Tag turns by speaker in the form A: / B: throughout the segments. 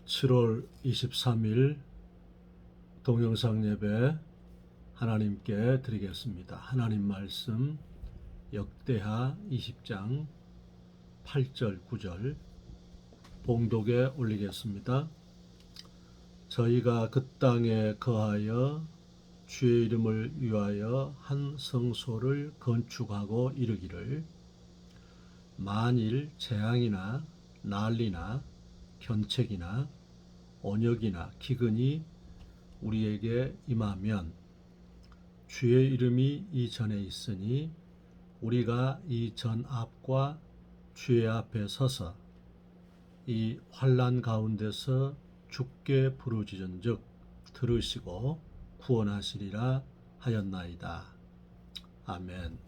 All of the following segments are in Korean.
A: 7월 23일 동영상 예배 하나님께 드리겠습니다. 하나님 말씀 역대하 20장 8절 9절 봉독에 올리겠습니다. 저희가 그 땅에 거하여 주의 이름을 위하여 한 성소를 건축하고 이르기를 만일 재앙이나 난리나 견책이나 언역이나 기근이 우리에게 임하면 주의 이름이 이 전에 있으니 우리가 이 전 앞과 주의 앞에 서서 이 환난 가운데서 주께 부르짖은즉 들으시고 구원하시리라 하였나이다. 아멘.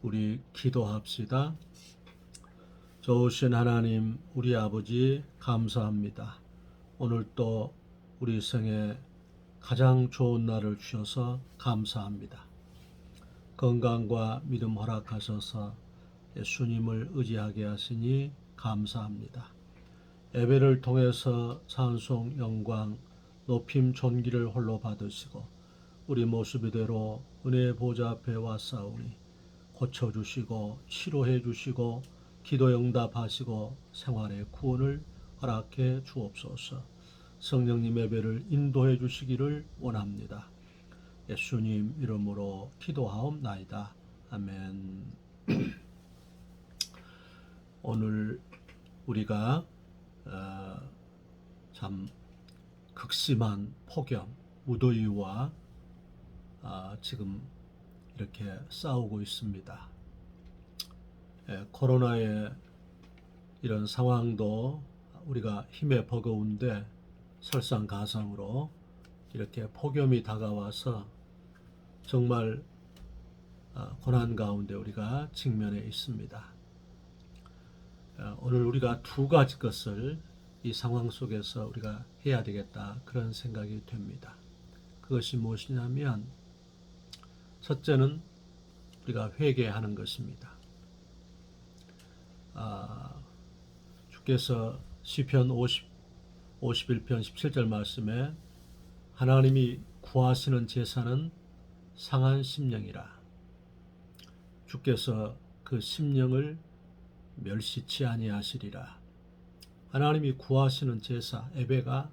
A: 우리 기도합시다. 좋으신 하나님, 우리 아버지 감사합니다. 오늘 또 우리 생에 가장 좋은 날을 주셔서 감사합니다. 건강과 믿음 허락하셔서 예수님을 의지하게 하시니 감사합니다. 예배를 통해서 찬송, 영광, 높임, 존귀를 홀로 받으시고 우리 모습 이대로 은혜의 보좌 앞에 왔사오니 고쳐주시고 치료해 주시고 기도 응답하시고 생활의 구원을 허락해 주옵소서. 성령님 예배를 인도해 주시기를 원합니다. 예수님 이름으로 기도하옵나이다. 아멘. 오늘 우리가 참 극심한 폭염, 무더위와 지금 이렇게 싸우고 있습니다. 코로나의 이런 상황도 우리가 힘에 버거운데 설상가상으로 이렇게 폭염이 다가와서 정말 고난 가운데 우리가 직면해 있습니다. 오늘 우리가 두 가지 것을 이 상황 속에서 우리가 해야 되겠다 그런 생각이 됩니다. 그것이 무엇이냐면 첫째는 우리가 회개하는 것입니다. 주께서 시편 51편 17절 말씀에 하나님이 구하시는 제사는 상한 심령이라. 주께서 그 심령을 멸시치 아니하시리라. 하나님이 구하시는 제사, 예배가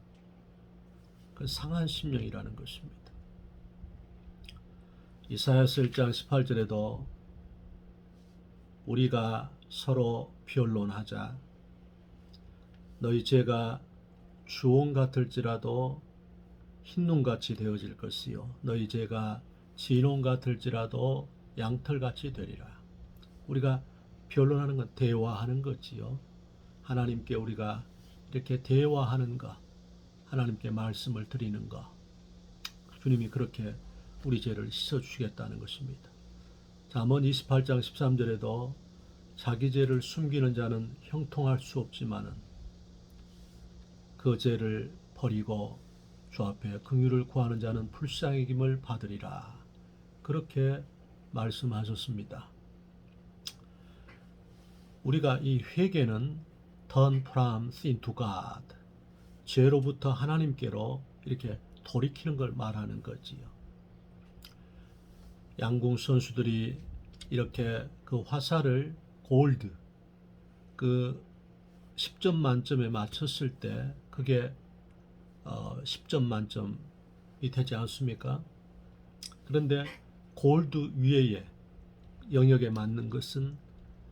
A: 그 상한 심령이라는 것입니다. 이사야서 1장 18절에도 우리가 서로 변론하자. 너희 죄가 주홍 같을지라도 흰눈같이 되어질 것이요 너희 죄가 진홍 같을지라도 양털같이 되리라. 우리가 변론하는 건 대화하는 거지요. 하나님께 우리가 이렇게 대화하는 것, 하나님께 말씀을 드리는 것, 주님이 그렇게 우리 죄를 씻어주시겠다는 것입니다. 잠언 28장 13절에도 자기 죄를 숨기는 자는 형통할 수 없지만은 그 죄를 버리고 주 앞에 긍휼을 구하는 자는 불쌍히 여김을 받으리라. 그렇게 말씀하셨습니다. 우리가 이 회개는 turn from sin to God, 죄로부터 하나님께로 이렇게 돌이키는 걸 말하는 거지요. 양궁 선수들이 이렇게 그 화살을 골드, 그 10점 만점에 맞췄을 때 그게 10점 만점이 되지 않습니까? 그런데 골드 위에 영역에 맞는 것은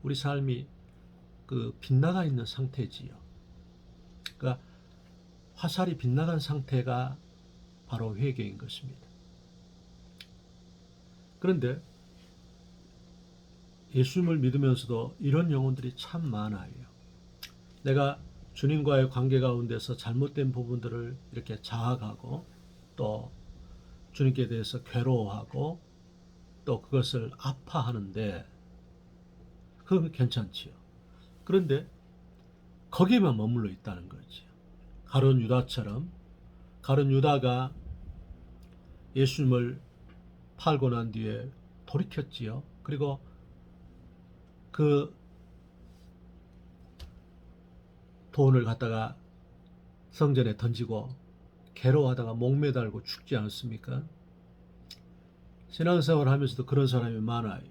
A: 우리 삶이 그 빗나가 있는 상태지요. 그러니까 화살이 빗나간 상태가 바로 회개인 것입니다. 그런데 예수님을 믿으면서도 이런 영혼들이 참 많아요. 내가 주님과의 관계 가운데서 잘못된 부분들을 이렇게 자학하고 또 주님께 대해서 괴로워하고 또 그것을 아파하는데 그건 괜찮지요. 그런데 거기에만 머물러 있다는 거지요. 가룟 유다처럼 가룟 유다가 예수님을 팔고 난 뒤에 돌이켰지요. 그리고 그 돈을 갖다가 성전에 던지고 괴로워하다가 목매달고 죽지 않습니까? 신앙생활 하면서도 그런 사람이 많아요.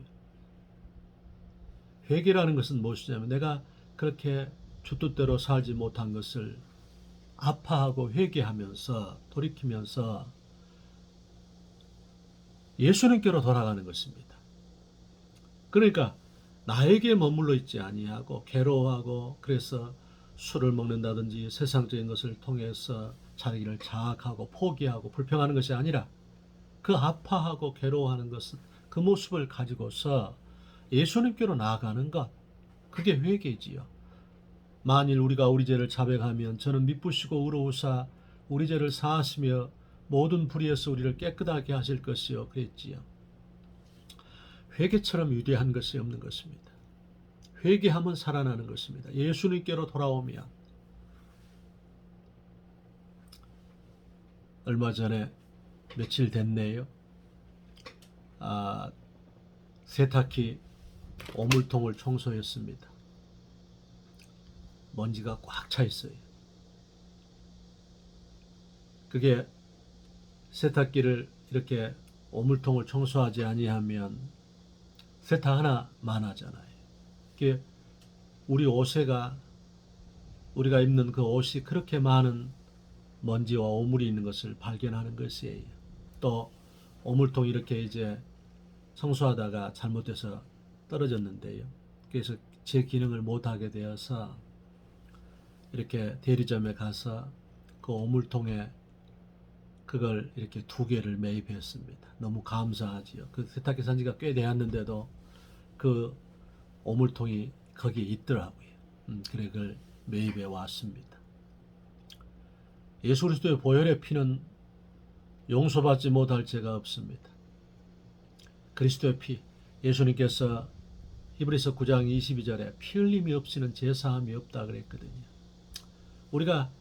A: 회개라는 것은 무엇이냐면 내가 그렇게 주뜻대로 살지 못한 것을 아파하고 회개하면서 돌이키면서 예수님께로 돌아가는 것입니다. 그러니까 나에게 머물러 있지 아니하고 괴로워하고 그래서 술을 먹는다든지 세상적인 것을 통해서 자기를 자학하고 포기하고 불평하는 것이 아니라 그 아파하고 괴로워하는 것은 그 모습을 가지고서 예수님께로 나아가는 것, 그게 회개지요. 만일 우리가 우리 죄를 자백하면 저는 미쁘시고 의로우사 우리 죄를 사하시며 모든 불의에서 우리를 깨끗하게 하실 것이요 그랬지요. 회개처럼 위대한 것이 없는 것입니다. 회개하면 살아나는 것입니다. 예수님께로 돌아오면. 얼마 전에 며칠 됐네요. 세탁기 오물통을 청소했습니다. 먼지가 꽉 차 있어요. 그게 세탁기를 이렇게 오물통을 청소하지 아니하면 세탁 하나만 하잖아요. 그게 우리 옷에가 우리가 입는 그 옷이 그렇게 많은 먼지와 오물이 있는 것을 발견하는 것이에요. 또 오물통이 이렇게 이제 청소하다가 잘못돼서 떨어졌는데요. 그래서 제 기능을 못하게 되어서 이렇게 대리점에 가서 그 오물통에 그걸 이렇게 2개를 매입했습니다. 너무 감사하지요. 그 세탁기 산 지가 꽤 되었는데도 그 오물통이 거기에 있더라고요. 그래 그걸 매입해 왔습니다. 예수 그리스도의 보혈의 피는 용서받지 못할 죄가 없습니다. 그리스도의 피, 예수님께서 히브리서 9장 22절에 피 흘림이 없이는 제사함이 없다 그랬거든요. 우리가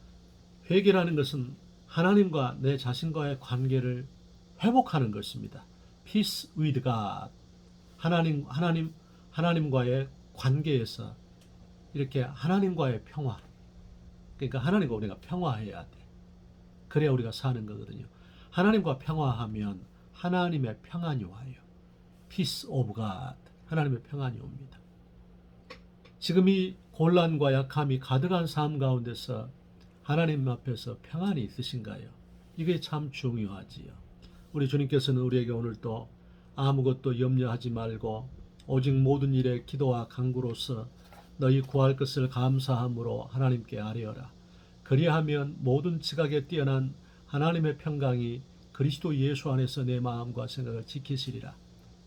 A: 회개라는 것은 하나님과 내 자신과의 관계를 회복하는 것입니다. Peace with God. 하나님과의 관계에서 이렇게 하나님과의 평화. 그러니까 하나님과 우리가 평화해야 돼. 그래야 우리가 사는 거거든요. 하나님과 평화하면 하나님의 평안이 와요. Peace of God. 하나님의 평안이 옵니다. 지금 이 곤란과 약함이 가득한 삶 가운데서 하나님 앞에서 평안이 있으신가요? 이게 참 중요하지요. 우리 주님께서는 우리에게 오늘 또 아무것도 염려하지 말고 오직 모든 일에 기도와 간구로서 너희 구할 것을 감사함으로 하나님께 아뢰어라. 그리하면 모든 지각에 뛰어난 하나님의 평강이 그리스도 예수 안에서 내 마음과 생각을 지키시리라.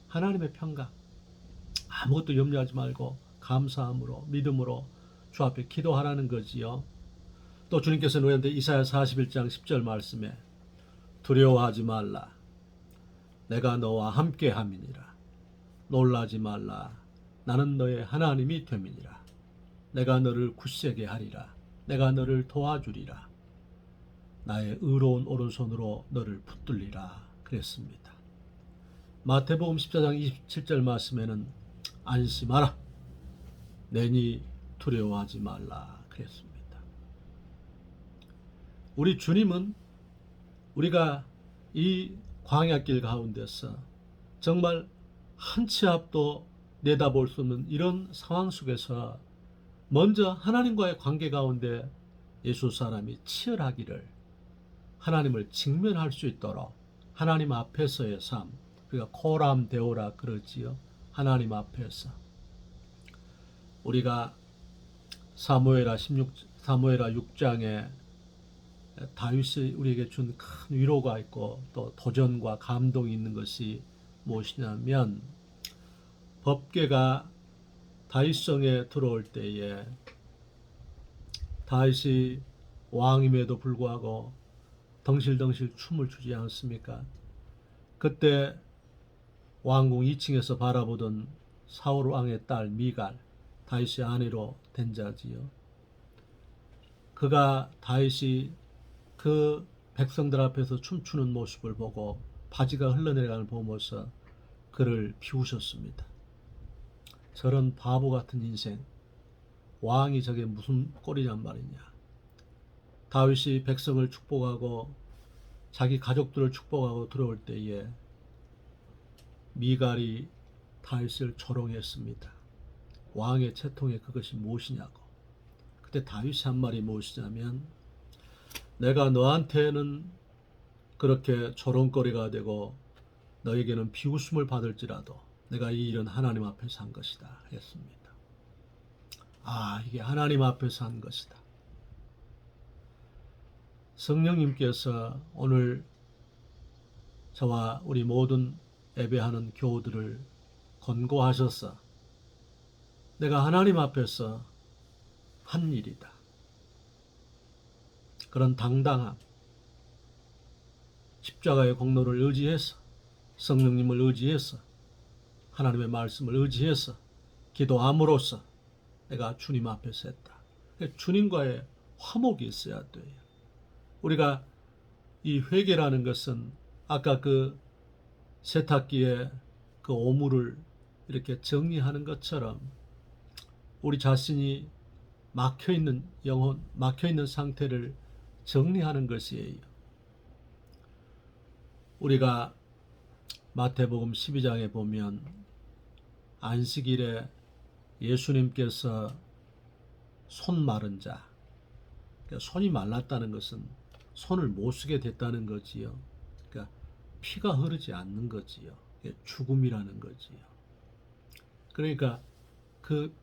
A: 하나님의 평강. 아무것도 염려하지 말고 감사함으로 믿음으로 주 앞에 기도하라는 거지요. 또 주님께서는 우리한테 이사야 41장 10절 말씀에 두려워하지 말라. 내가 너와 함께 함이니라. 놀라지 말라. 나는 너의 하나님이 됨이니라. 내가 너를 굳세게 하리라. 내가 너를 도와주리라. 나의 의로운 오른손으로 너를 붙들리라. 그랬습니다. 마태복음 14장 27절 말씀에는 안심하라. 내니 두려워하지 말라. 그랬습니다. 우리 주님은 우리가 이 광야길 가운데서 정말 한 치 앞도 내다볼 수 없는 이런 상황 속에서 먼저 하나님과의 관계 가운데 예수 사람이 치열하기를 하나님을 직면할 수 있도록 하나님 앞에서의 삶, 우리가 코람 데오라 그러지요. 하나님 앞에서 우리가 사무엘하 6장에 다윗이 우리에게 준 큰 위로가 있고 또 도전과 감동이 있는 것이 무엇이냐면 법궤가 다윗성에 들어올 때에 다윗이 왕임에도 불구하고 덩실덩실 춤을 추지 않습니까? 그때 왕궁 2층에서 바라보던 사울 왕의 딸 미갈, 다윗의 아내로 된 자지요. 그가 다윗이 그 백성들 앞에서 춤추는 모습을 보고 바지가 흘러내려가는 걸 보면서 그를 비우셨습니다. 저런 바보 같은 인생, 왕이 저게 무슨 꼴이냔 말이냐. 다윗이 백성을 축복하고 자기 가족들을 축복하고 들어올 때에 미갈이 다윗을 조롱했습니다. 왕의 채통에 그것이 무엇이냐고. 그때 다윗이 한 말이 무엇이냐면, 내가 너한테는 그렇게 조롱거리가 되고 너에게는 비웃음을 받을지라도 내가 이 일은 하나님 앞에서 한 것이다 했습니다. 이게 하나님 앞에서 한 것이다. 성령님께서 오늘 저와 우리 모든 예배하는 교우들을 권고하셔서 내가 하나님 앞에서 한 일이다. 그런 당당함, 십자가의 공로를 의지해서, 성령님을 의지해서, 하나님의 말씀을 의지해서 기도함으로써 내가 주님 앞에서 했다. 주님과의 화목이 있어야 돼요. 우리가 이 회개라는 것은 아까 그 세탁기에 그 오물을 이렇게 정리하는 것처럼 우리 자신이 막혀있는 영혼, 막혀있는 상태를 정리하는 것이에요. 우리가 마태복음 12장에 보면 안식일에 예수님께서 손 마른 자, 그러니까 손이 말랐다는 것은 손을 못 쓰게 됐다는 거지요. 그러니까 피가 흐르지 않는 거지요. 죽음이라는 거지요. 그러니까 그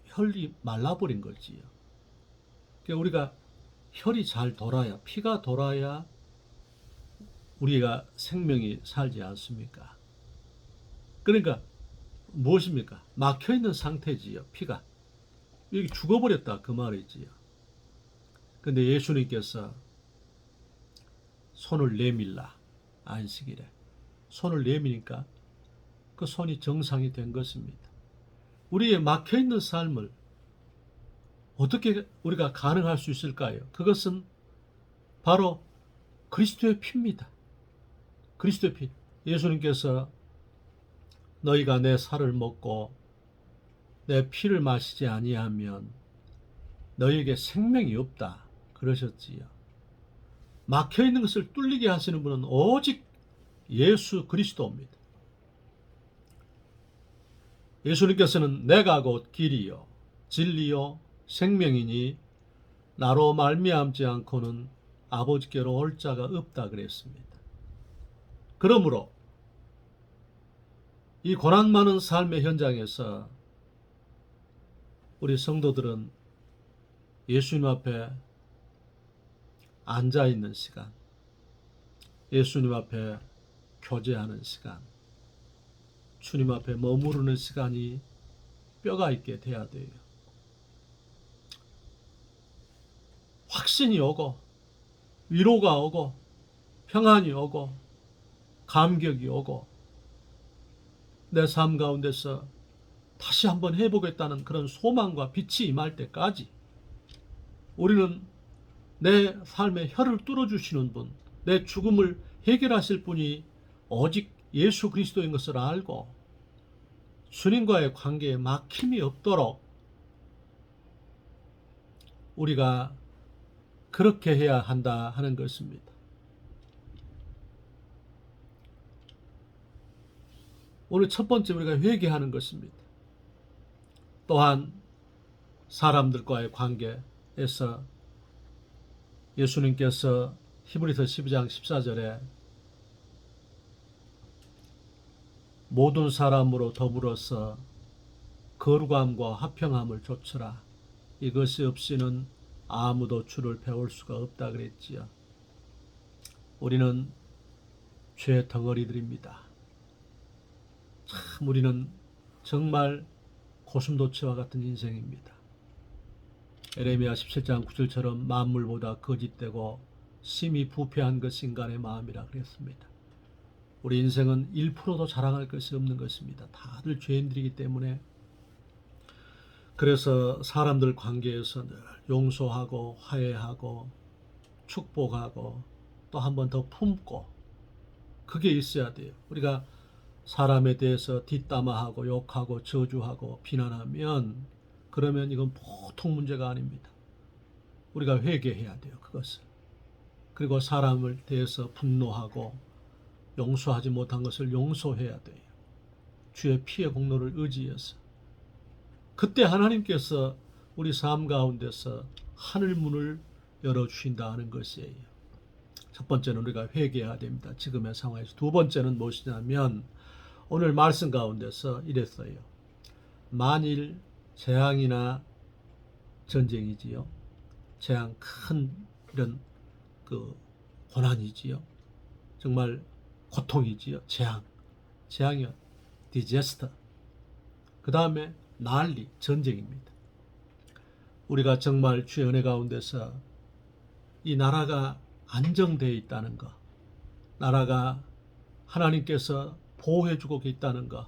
A: 혈이 말라버린 거지요. 그러니까 우리가 혈이 잘 돌아야, 피가 돌아야 우리가 생명이 살지 않습니까? 그러니까 무엇입니까? 막혀있는 상태지요. 피가 여기 죽어버렸다 그 말이지요. 근데 예수님께서 손을 내밀라, 안식일에 손을 내미니까 그 손이 정상이 된 것입니다. 우리의 막혀있는 삶을 어떻게 우리가 가능할 수 있을까요? 그것은 바로 그리스도의 피입니다. 그리스도의 피. 예수님께서 너희가 내 살을 먹고 내 피를 마시지 아니하면 너희에게 생명이 없다 그러셨지요. 막혀있는 것을 뚫리게 하시는 분은 오직 예수 그리스도입니다. 예수님께서는 내가 곧 길이요 진리요 생명이니 나로 말미암지 않고는 아버지께로 올 자가 없다 그랬습니다. 그러므로 이 고난 많은 삶의 현장에서 우리 성도들은 예수님 앞에 앉아있는 시간, 예수님 앞에 교제하는 시간, 주님 앞에 머무르는 시간이 뼈가 있게 돼야 돼요. 확신이 오고 위로가 오고 평안이 오고 감격이 오고 내 삶 가운데서 다시 한번 해보겠다는 그런 소망과 빛이 임할 때까지 우리는 내 삶의 혀를 뚫어주시는 분, 내 죽음을 해결하실 분이 오직 예수 그리스도인 것을 알고 주님과의 관계에 막힘이 없도록 우리가 그렇게 해야 한다 하는 것입니다. 오늘 첫 번째 우리가 회개하는 것입니다. 또한 사람들과의 관계에서 예수님께서 히브리서 12장 14절에 모든 사람으로 더불어서 거룩함과 화평함을 좇으라. 이것이 없이는 아무도 주를 배울 수가 없다 그랬지요. 우리는 죄 덩어리들입니다. 참 우리는 정말 고슴도치와 같은 인생입니다. 에레미야 17장 9절처럼 만물보다 거짓되고 심히 부패한 것이 인간의 마음이라 그랬습니다. 우리 인생은 1%도 자랑할 것이 없는 것입니다. 다들 죄인들이기 때문에 그래서 사람들 관계에서 늘 용서하고 화해하고 축복하고 또 한 번 더 품고 그게 있어야 돼요. 우리가 사람에 대해서 뒷담화하고 욕하고 저주하고 비난하면 그러면 이건 보통 문제가 아닙니다. 우리가 회개해야 돼요. 그것을. 그리고 사람을 대해서 분노하고 용서하지 못한 것을 용서해야 돼요. 주의 피의 공로를 의지해서. 그때 하나님께서 우리 삶 가운데서 하늘 문을 열어주신다 하는 것이에요. 첫 번째는 우리가 회개해야 됩니다. 지금의 상황에서. 두 번째는 무엇이냐면 오늘 말씀 가운데서 이랬어요. 만일 재앙이나 전쟁이지요. 재앙 큰 이런 그 고난이지요. 정말 고통이지요. 재앙이요. 디제스터. 그 다음에 난리, 전쟁입니다. 우리가 정말 주의 은혜 가운데서 이 나라가 안정되어 있다는 것, 나라가 하나님께서 보호해주고 있다는 것,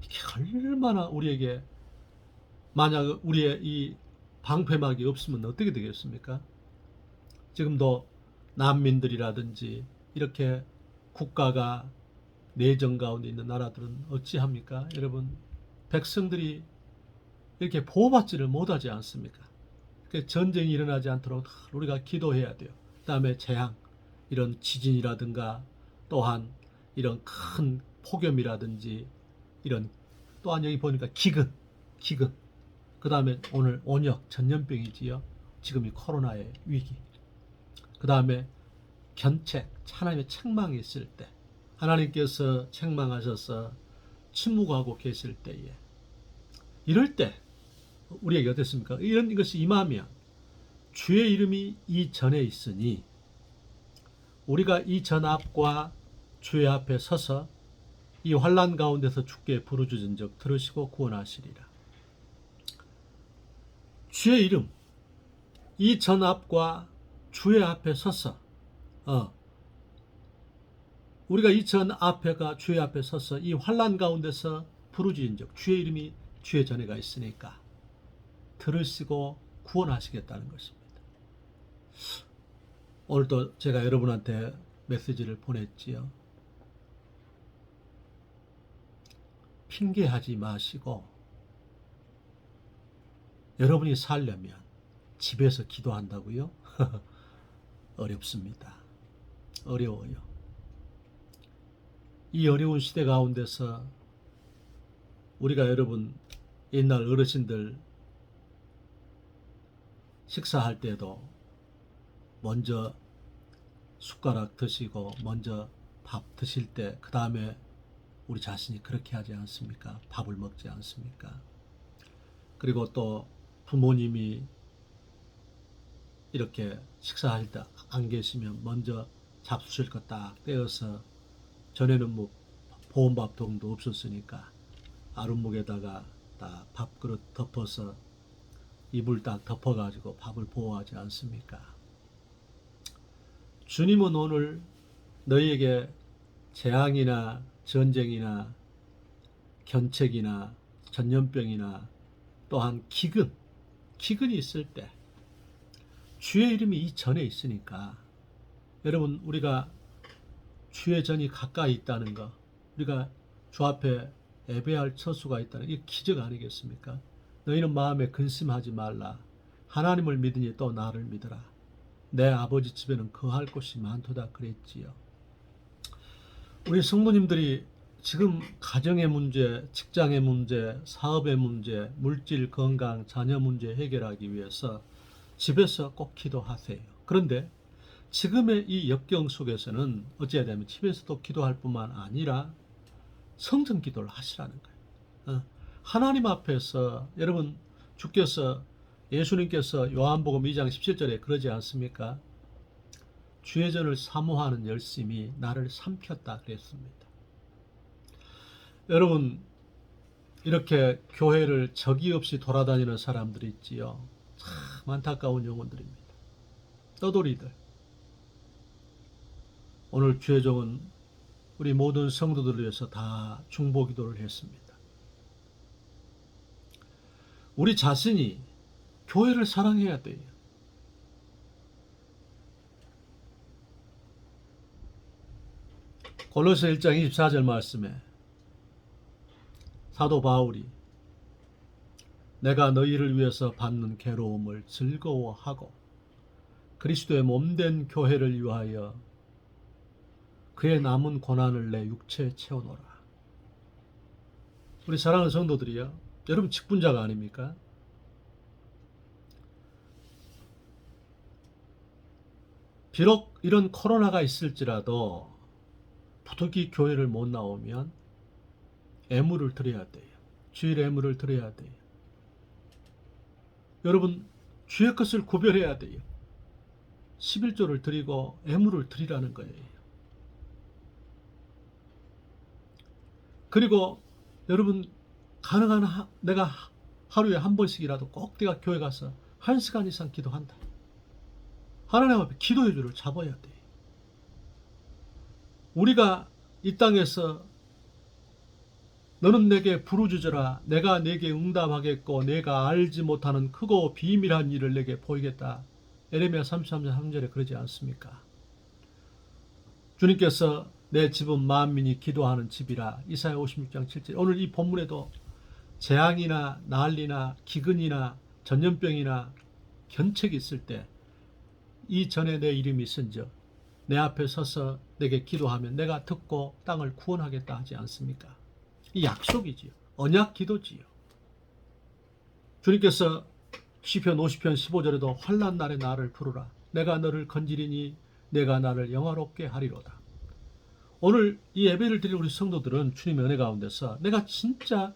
A: 이게 얼마나 우리에게, 만약 우리의 이 방패막이 없으면 어떻게 되겠습니까? 지금도 난민들이라든지 이렇게 국가가 내정 가운데 있는 나라들은 어찌합니까? 여러분, 백성들이 이렇게 보호받지를 못하지 않습니까? 전쟁이 일어나지 않도록 우리가 기도해야 돼요. 그 다음에 재앙, 이런 지진이라든가 또한 이런 큰 폭염이라든지 이런, 또한 여기 보니까 기근, 그 다음에 오늘 온역, 전염병이지요. 지금 이 코로나의 위기. 그 다음에 견책, 하나님의 책망이 있을 때, 하나님께서 책망하셔서 침묵하고 계실 때에, 이럴 때 우리에게 어땠습니까? 이런 것이 임하면 주의 이름이 이 전에 있으니 우리가 이 전 앞과 주의 앞에 서서 이 환난 가운데서 주께 부르짖은 적 들으시고 구원하시리라. 주의 이름, 이 전 앞과 주의 앞에 서서 우리가 이 전 앞에가 주의 앞에 서서 이 환난 가운데서 부르짖은 적, 주의 이름이 주의 전에가 있으니까 들으시고 구원하시겠다는 것입니다. 오늘도 제가 여러분한테 메시지를 보냈지요. 핑계하지 마시고 여러분이 살려면 집에서 기도한다고요? 어렵습니다. 어려워요. 이 어려운 시대 가운데서 우리가 여러분 옛날 어르신들 식사할 때도 먼저 숟가락 드시고 먼저 밥 드실 때 그 다음에 우리 자신이 그렇게 하지 않습니까? 밥을 먹지 않습니까? 그리고 또 부모님이 이렇게 식사할 때 안 계시면 먼저 잡수실 거 딱 떼어서, 전에는 뭐 보온밥통도 없었으니까 아랫목에다가 딱 밥그릇 덮어서 이불 딱 덮어가지고 밥을 보호하지 않습니까? 주님은 오늘 너희에게 재앙이나 전쟁이나 견책이나 전염병이나 또한 기근이 있을 때 주의 이름이 이 전에 있으니까, 여러분 우리가 주의 전이 가까이 있다는 거, 우리가 주 앞에 예배할 처수가 있다는 게 기적 아니겠습니까? 너희는 마음에 근심하지 말라. 하나님을 믿으니 또 나를 믿으라. 내 아버지 집에는 거할 곳이 많도다 그랬지요. 우리 성도님들이 지금 가정의 문제, 직장의 문제, 사업의 문제, 물질, 건강, 자녀 문제 해결하기 위해서 집에서 꼭 기도하세요. 그런데 지금의 이 역경 속에서는 어찌해야 되면 집에서도 기도할 뿐만 아니라 성전 기도를 하시라는 거예요. 하나님 앞에서, 여러분 주께서, 예수님께서 요한복음 2장 17절에 그러지 않습니까? 주의 전을 사모하는 열심이 나를 삼켰다 그랬습니다. 여러분 이렇게 교회를 적이 없이 돌아다니는 사람들이 있지요. 참 안타까운 영혼들입니다. 떠돌이들. 오늘 주의 종은 우리 모든 성도들을 위해서 다 중보 기도를 했습니다. 우리 자신이 교회를 사랑해야 돼요. 골로새 1장 24절 말씀에 사도 바울이 내가 너희를 위해서 받는 괴로움을 즐거워하고 그리스도의 몸된 교회를 위하여 그의 남은 고난을 내 육체에 채워놓으라. 우리 사랑하는 성도들이요, 여러분 직분자가 아닙니까? 비록 이런 코로나가 있을지라도 부득이 교회를 못 나오면 애물을 드려야 돼요. 주일 애물을 드려야 돼요. 여러분 주의 것을 구별해야 돼요. 11조를 드리고 애물을 드리라는 거예요. 그리고 여러분 가능한 내가 하루에 한 번씩이라도 꼭 내가 교회 가서 1시간 이상 기도한다. 하나님 앞에 기도의 줄을 잡아야 돼요. 우리가 이 땅에서 너는 내게 부르짖으라 내가 내게 응답하겠고 내가 알지 못하는 크고 비밀한 일을 내게 보이겠다. 에레미야 33장 3절에 그러지 않습니까? 주님께서 내 집은 만민이 기도하는 집이라. 이사야 56장 7절. 오늘 이 본문에도 재앙이나 난리나 기근이나 전염병이나 견책이 있을 때 이 전에 내 이름이 있은즉 내 앞에 서서 내게 기도하면 내가 듣고 땅을 구원하겠다 하지 않습니까? 이 약속이지요. 언약 기도지요. 주님께서 시편 50편 15절에도 환난 날에 나를 부르라. 내가 너를 건지리니 내가 나를 영화롭게 하리로다. 오늘 이 예배를 드린 우리 성도들은 주님의 은혜 가운데서 내가 진짜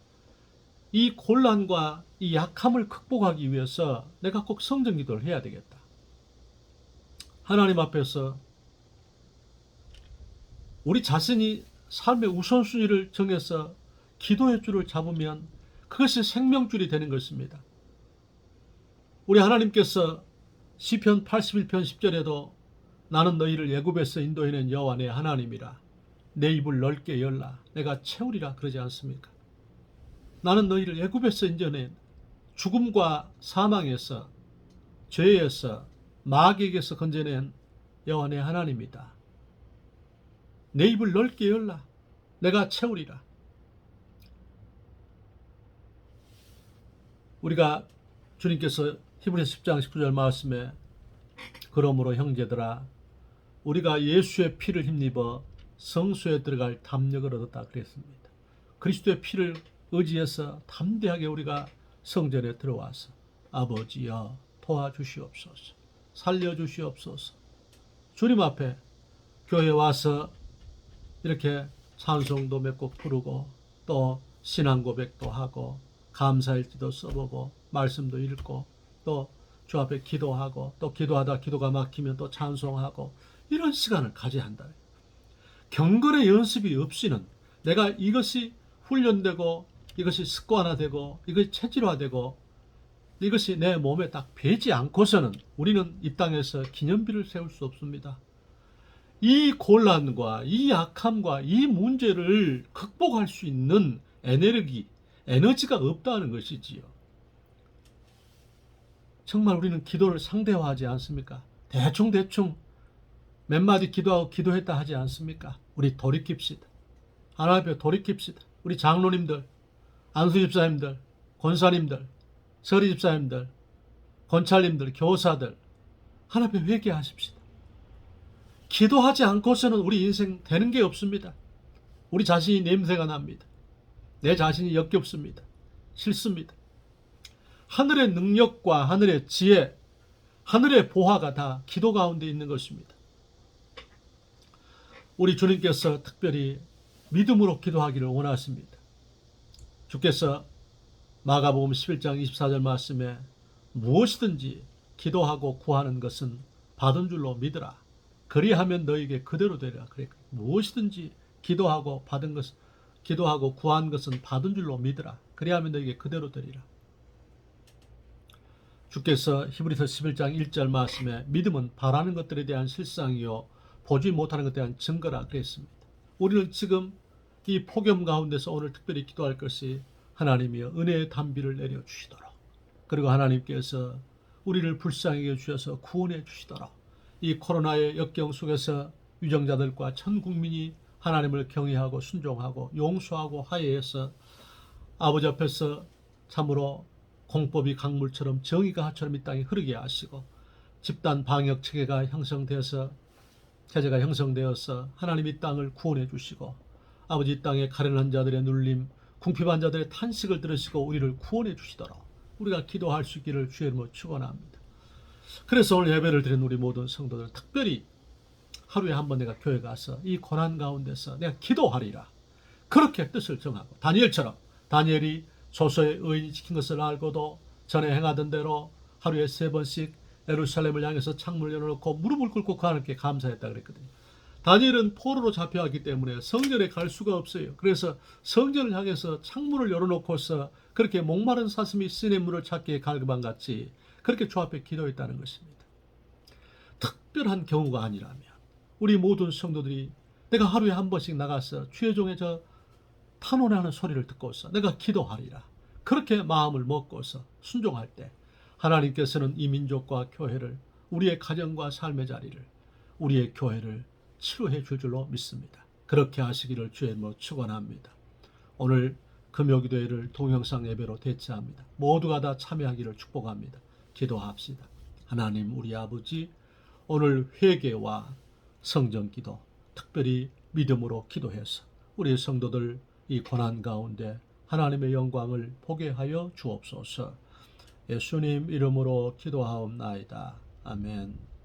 A: 이 곤란과 이 약함을 극복하기 위해서 내가 꼭 성전 기도를 해야 되겠다. 하나님 앞에서 우리 자신이 삶의 우선순위를 정해서 기도의 줄을 잡으면 그것이 생명줄이 되는 것입니다. 우리 하나님께서 시편 81편 10절에도 나는 너희를 애굽에서 인도해낸 여호와 내 하나님이라. 내 입을 넓게 열라. 내가 채우리라 그러지 않습니까? 나는 너희를 애굽에서 인도해낸 죽음과 사망에서 죄에서 마귀에게서 건져낸 여호와 내 하나님이다. 내 입을 넓게 열라. 내가 채우리라. 우리가 주님께서 히브리서 10장 19절 말씀에 그러므로 형제들아 우리가 예수의 피를 힘입어 성소에 들어갈 담력을 얻었다 그랬습니다. 그리스도의 피를 의지해서 담대하게 우리가 성전에 들어와서 아버지여 도와주시옵소서. 살려주시옵소서. 주님 앞에 교회에 와서 이렇게 찬송도 몇 곡 부르고 또 신앙 고백도 하고 감사일지도 써보고 말씀도 읽고 또 주 앞에 기도하고 또 기도하다 기도가 막히면 또 찬송하고 이런 시간을 가져야 한다. 경건의 연습이 없이는 내가 이것이 훈련되고 이것이 습관화되고 이것이 체질화되고 이것이 내 몸에 딱 배지 않고서는 우리는 이 땅에서 기념비를 세울 수 없습니다. 이 곤란과 이 약함과 이 문제를 극복할 수 있는 에너지가 없다는 것이지요. 정말 우리는 기도를 상대화하지 않습니까? 대충 몇 마디 기도하고 기도했다 하지 않습니까? 우리 돌이킵시다. 하나님 앞에 돌이킵시다. 우리 장로님들, 안수집사님들, 권사님들, 서리집사님들, 권찰님들, 교사들 하나님 앞에 회개하십시다. 기도하지 않고서는 우리 인생 되는 게 없습니다. 우리 자신이 냄새가 납니다. 내 자신이 역겹습니다. 싫습니다. 하늘의 능력과 하늘의 지혜, 하늘의 보화가 다 기도 가운데 있는 것입니다. 우리 주님께서 특별히 믿음으로 기도하기를 원하십니다. 주께서 마가복음 11장 24절 말씀에 무엇이든지 기도하고 구하는 것은 받은 줄로 믿으라. 그리하면 너에게 그대로 되리라. 그래. 무엇이든지 기도하고 구한 것은 받은 줄로 믿으라. 그리하면 너에게 그대로 되리라. 주께서 히브리서 11장 1절 말씀에 믿음은 바라는 것들에 대한 실상이요 보지 못하는 것에 대한 증거라 그랬습니다. 우리는 지금 이 폭염 가운데서 오늘 특별히 기도할 것이 하나님이여 은혜의 단비를 내려주시도록 그리고 하나님께서 우리를 불쌍히 여주셔서 구원해 주시도록 이 코로나의 역경 속에서 유정자들과 전 국민이 하나님을 경외하고 순종하고 용서하고 화해해서 아버지 앞에서 참으로 공법이 강물처럼 정의가 하처럼 이 땅에 흐르게 하시고 집단 방역 체계가 형성되어서 체제가 형성되어서 하나님 이 땅을 구원해 주시고 아버지 이 땅에 가련한 자들의 눌림, 궁핍한 자들의 탄식을 들으시고 우리를 구원해 주시도록 우리가 기도할 수 있기를 주의 이름으로 축원합니다. 그래서 오늘 예배를 드린 우리 모든 성도들 특별히 하루에 한 번 내가 교회 가서 이 고난 가운데서 내가 기도하리라. 그렇게 뜻을 정하고 다니엘처럼 다니엘이 소서의 의인이 지킨 것을 알고도 전에 행하던 대로 하루에 3번씩 예루살렘을 향해서 창문을 열어놓고 무릎을 꿇고 하나님께 감사했다 그랬거든요. 다니엘은 포로로 잡혀왔기 때문에 성전에 갈 수가 없어요. 그래서 성전을 향해서 창문을 열어놓고서 그렇게 목마른 사슴이 신의 물을 찾기에 갈급한 같이 그렇게 주 앞에 기도했다는 것입니다. 특별한 경우가 아니라면 우리 모든 성도들이 내가 하루에 한 번씩 나가서 주의 종의 저 탄원하는 소리를 듣고서 내가 기도하리라. 그렇게 마음을 먹고서 순종할 때 하나님께서는 이 민족과 교회를 우리의 가정과 삶의 자리를 우리의 교회를 치료해 줄 줄로 믿습니다. 그렇게 하시기를 주의 이름으로 축원합니다. 오늘 금요기도회를 동영상 예배로 대체합니다. 모두가 다 참여하기를 축복합니다. 기도합시다. 하나님 우리 아버지 오늘 회개와 성전기도 특별히 믿음으로 기도해서 우리 성도들 이 고난 가운데 하나님의 영광을 보게 하여 주옵소서. 예수님 이름으로 기도하옵나이다. 아멘.